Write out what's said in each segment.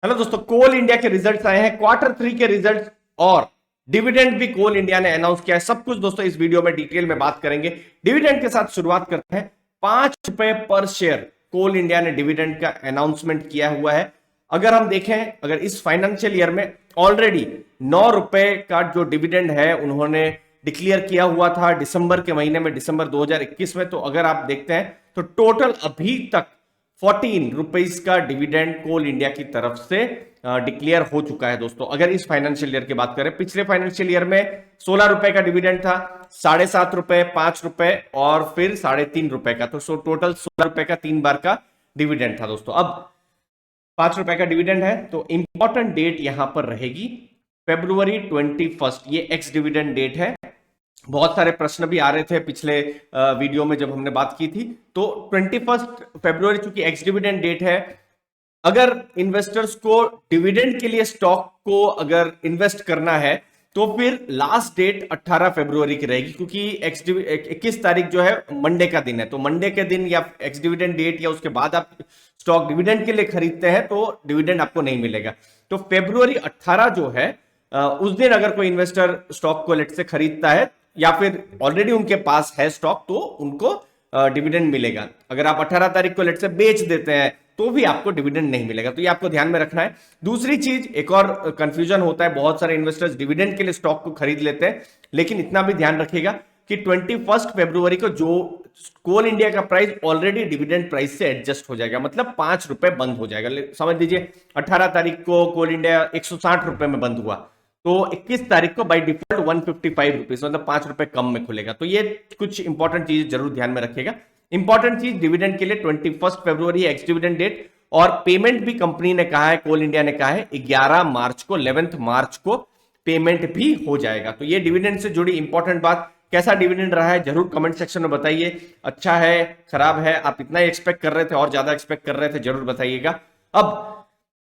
Hello दोस्तों, कोल India के results आए हैं, क्वार्टर 3 के रिजल्ट्स और डिविडेंड भी कोल इंडिया ने अनाउंस किया है। सब कुछ दोस्तों इस वीडियो में डिटेल में बात करेंगे। डिविडेंड के साथ शुरुआत करते हैं। 5 रुपए पर शेयर कोल इंडिया ने डिविडेंड का अनाउंसमेंट किया हुआ है। अगर हम देखें, अगर इस फाइनेंशियल ईयर में ऑलरेडी 9 रुपए का जो डिविडेंड है उन्होंने डिक्लेयर किया हुआ था दिसंबर के महीने में, दिसंबर 2021 में। तो अगर आप देखते हैं तो टोटल अभी तक 14 रुपीज का डिविडेंड कोल इंडिया की तरफ से डिक्लेयर हो चुका है दोस्तों। अगर इस फाइनेंशियल ईयर की बात करें, पिछले फाइनेंशियल ईयर में 16 रुपए का डिविडेंड था, 7.5 रुपए, 5 रुपए और फिर 3.5 रुपए का। तो टोटल 16 रुपए का 3 बार का डिविडेंड था दोस्तों। अब 5 रुपए का डिविडेंड है तो इंपॉर्टेंट डेट यहां पर रहेगी February 21। ये एक्स डिविडेंड डेट है। बहुत सारे प्रश्न भी आ रहे थे पिछले वीडियो में जब हमने बात की थी। तो 21 फरवरी चूंकि एक्स डिविडेंड डेट है, अगर इन्वेस्टर्स को डिविडेंड के लिए स्टॉक को अगर इन्वेस्ट करना है तो फिर लास्ट डेट 18 फरवरी की रहेगी, क्योंकि 21 तारीख जो है मंडे का दिन है। तो मंडे के दिन या एक्स डिविडेंड डेट या उसके बाद आप स्टॉक डिविडेंड के लिए खरीदते हैं तो डिविडेंड आपको नहीं मिलेगा। तो February 18 जो है उस दिन अगर कोई इन्वेस्टर स्टॉक को लेट से खरीदता है या फिर ऑलरेडी उनके पास है स्टॉक तो उनको डिविडेंड मिलेगा। अगर आप 18 तारीख को लेट से बेच देते हैं तो भी आपको डिविडेंड नहीं मिलेगा। तो ये आपको ध्यान में रखना है। दूसरी चीज, एक और कंफ्यूजन होता है, बहुत सारे इन्वेस्टर्स डिविडेंड के लिए स्टॉक को खरीद लेते हैं, लेकिन इतना भी ध्यान रखिएगा कि 21 फरवरी को जो कोल इंडिया का प्राइस ऑलरेडी डिविडेंड प्राइस से एडजस्ट हो जाएगा, मतलब 5 रुपए बंद हो जाएगा। समझ लीजिए 18 तारीख को कोल इंडिया 160 रुपए में बंद हुआ तो 21 तारीख को बाय डिफॉल्ट 155 रुपीज, मतलब 5 रुपए कम में खुलेगा। तो ये कुछ इंपॉर्टेंट चीज जरूर ध्यान में रखिएगा। इंपॉर्टेंट चीज डिविडेंड के लिए 21 फरवरी एक्स डिविडेंड डेट, और पेमेंट भी कंपनी ने कहा है, कोल इंडिया ने कहा है 11 मार्च को, 11 मार्च को पेमेंट भी हो जाएगा। तो ये डिविडेंड से जुड़ी इंपॉर्टेंट बात। कैसा डिविडेंड रहा है जरूर कमेंट सेक्शन में बताइए। अच्छा है, खराब है, आप इतना ही एक्सपेक्ट कर रहे थे और ज्यादा एक्सपेक्ट कर रहे थे, जरूर बताइएगा। अब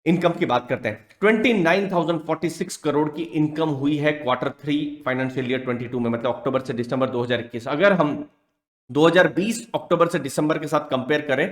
इनकम की बात करते हैं। 29,046 करोड़ की इनकम हुई है क्वार्टर 3 फाइनेंशियल ईयर 22 में, मतलब अक्टूबर से दिसंबर 2021। अगर हम 2020 अक्टूबर से दिसंबर के साथ कंपेयर करें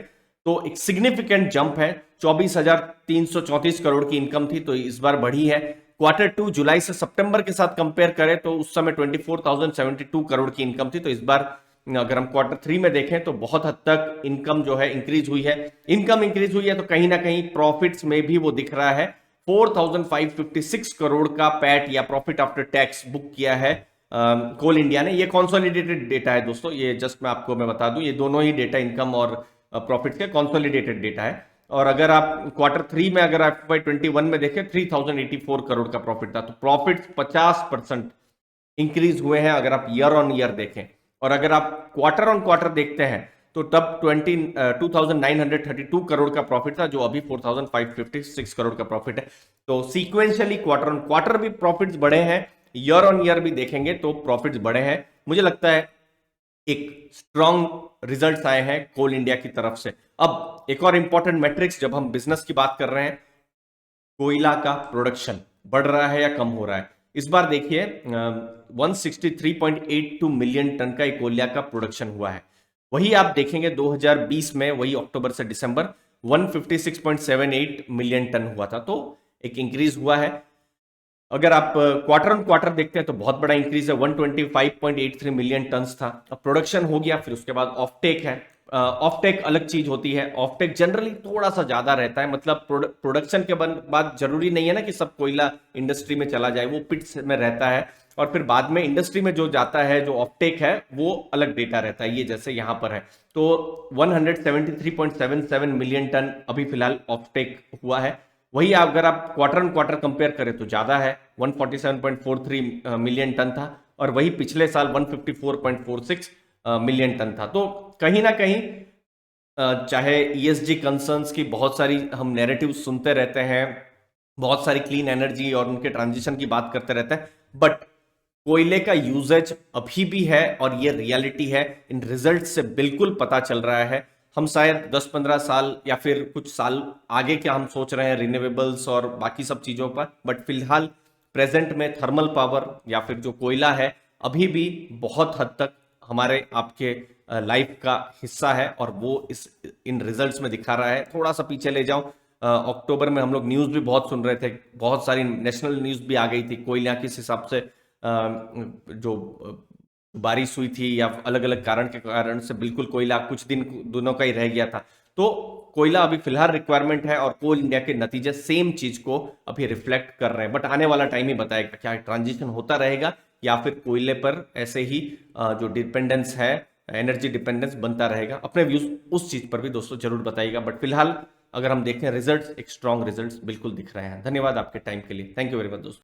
तो एक सिग्निफिकेंट जंप है। 24,334 करोड़ की इनकम थी तो इस बार बढ़ी है। क्वार्टर 2 जुलाई से सितंबर के साथ कंपेयर करें तो उस समय 24,072 करोड़ की इनकम थी। तो इस बार अगर हम क्वार्टर 3 में देखें तो बहुत हद तक इनकम जो है इंक्रीज हुई है। इनकम इंक्रीज हुई है तो कहीं ना कहीं प्रॉफिट्स में भी वो दिख रहा है। 4,556 करोड़ का पैट या प्रॉफिट आफ्टर टैक्स बुक किया है कोल इंडिया ने। ये कॉन्सोलिडेटेड डेटा है दोस्तों, ये जस्ट मैं बता दूं, ये दोनों ही डेटा इनकम और प्रॉफिट के कॉन्सोलिडेटेड डेटा है। और अगर आप क्वार्टर 3 में अगर आप FY21 में देखें 3,084 करोड़ का प्रॉफिट था। तो प्रॉफिट 50% इंक्रीज हुए हैं अगर आप ईयर ऑन ईयर देखें। और अगर आप क्वार्टर ऑन क्वार्टर देखते हैं तो तब 2,932 करोड़ का प्रॉफिट था, जो अभी 4,556 करोड़ का प्रॉफिट है। तो सीक्वेंशियली क्वार्टर ऑन क्वार्टर भी प्रॉफिट्स बढ़े हैं, ईयर ऑन ईयर भी देखेंगे तो प्रॉफिट्स बढ़े हैं। मुझे लगता है एक स्ट्रॉन्ग रिजल्ट्स आए हैं कोल इंडिया की तरफ से। अब एक और इंपॉर्टेंट मैट्रिक्स, जब हम बिजनेस की बात कर रहे हैं, कोयला का प्रोडक्शन बढ़ रहा है या कम हो रहा है। इस बार देखिए 163.82 मिलियन टन का कोयला का प्रोडक्शन हुआ है। वही आप देखेंगे 2020 में, वही अक्टूबर से दिसंबर 156.78 मिलियन टन हुआ था। तो एक इंक्रीज हुआ है। अगर आप क्वार्टर ऑन क्वार्टर देखते हैं तो बहुत बड़ा इंक्रीज है, 125.83 मिलियन टन था। अब प्रोडक्शन हो गया, फिर उसके बाद ऑफटेक है। ऑफटेक अलग चीज होती है। ऑफटेक जनरली थोड़ा सा ज्यादा रहता है, मतलब प्रोडक्शन के बाद जरूरी नहीं है ना कि सब कोयला इंडस्ट्री में चला जाए, वो पिट्स में रहता है और फिर बाद में इंडस्ट्री में जो जाता है, जो ऑफटेक है वो अलग डेटा रहता है। ये जैसे यहां पर है तो 173.77 मिलियन टन अभी फिलहाल ऑफटेक हुआ है। वही अगर आप क्वार्टर ऑन क्वार्टर कंपेयर करें तो ज्यादा है, 147.43 मिलियन टन था, और वही पिछले साल 154.46 मिलियन टन था। तो कहीं ना कहीं चाहे ESG कंसर्न्स की बहुत सारी हम नैरेटिव सुनते रहते हैं, बहुत सारी क्लीन एनर्जी और उनके ट्रांजिशन की बात करते रहते हैं, बट कोयले का यूजेज अभी भी है और ये रियलिटी है। इन रिजल्ट से बिल्कुल पता चल रहा है। हम शायद 10-15 साल या फिर कुछ साल आगे क्या हम सोच रहे हैं रिन्यूएबल्स और बाकी सब चीजों पर, बट फिलहाल प्रेजेंट में थर्मल पावर या फिर जो कोयला है अभी भी बहुत हद तक हमारे आपके लाइफ का हिस्सा है और वो इन रिजल्ट्स में दिखा रहा है। थोड़ा सा पीछे ले जाऊं, अक्टूबर में हम लोग न्यूज भी बहुत सुन रहे थे, बहुत सारी नेशनल न्यूज भी आ गई थी, कोयला किस हिसाब से जो बारिश हुई थी या अलग अलग कारण के कारण से बिल्कुल कोयला कुछ दिनों का ही रह गया था। तो कोयला अभी फिलहाल रिक्वायरमेंट है और कोल इंडिया के नतीजे सेम चीज को अभी रिफ्लेक्ट कर रहे हैं, बट आने वाला टाइम ही बताएगा क्या ट्रांजिशन होता रहेगा या फिर कोयले पर ऐसे ही जो डिपेंडेंस है, एनर्जी डिपेंडेंस बनता रहेगा। अपने व्यूज उस चीज पर भी दोस्तों जरूर बताइएगा, बट फिलहाल अगर हम देखें रिजल्ट्स, एक स्ट्रॉन्ग रिजल्ट्स बिल्कुल दिख रहे हैं। धन्यवाद आपके टाइम के लिए, थैंक यू वेरी मच दोस्तों।